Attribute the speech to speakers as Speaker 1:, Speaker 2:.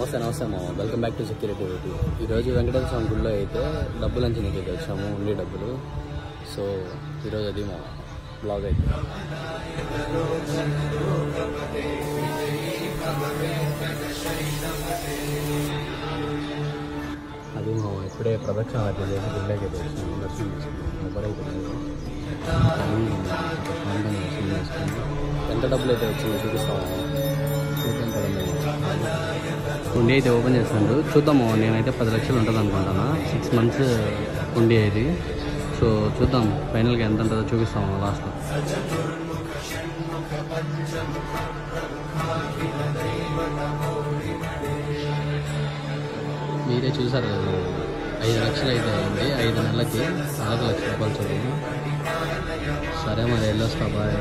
Speaker 1: నమస్తే welcome back to security రేటి. ఈరోజు వెంకటేశ్వర స్వామి గుడిలో అయితే డబ్బులు అంచనీకి అయితే వచ్చాము, ఉండే డబ్బులు. సో ఈరోజు అది మా బ్లాగ్ అయితే. అది మా ఇప్పుడే ప్రదక్షిణ అయితే చేసి గుడిలోకి అయితే వచ్చాము, దర్శనం చేసుకున్నాము. మొబైల్ అయిపోయింది, దర్శనం చేసుకున్నాము. ఎంత డబ్బులు అయితే వచ్చింది చూపిస్తాము, చూద్దాం కదండి. ఉండి అయితే ఓపెన్ చేస్తాను, చూద్దాము. నేనైతే 10 లక్షలు ఉంటుంది అనుకుంటాను, 6 months ఉండి అది. సో చూద్దాం ఫైనల్గా ఎంత ఉంటుందో చూపిస్తాము లాస్ట్లో. మీరే చూసారు కదా, 5 లక్షలు అయితే అయింది. 5 నెలలకి 4 లక్షల రూపాయలు చదువు. సరే మరి వెళ్ళొస్తా, బాయ్.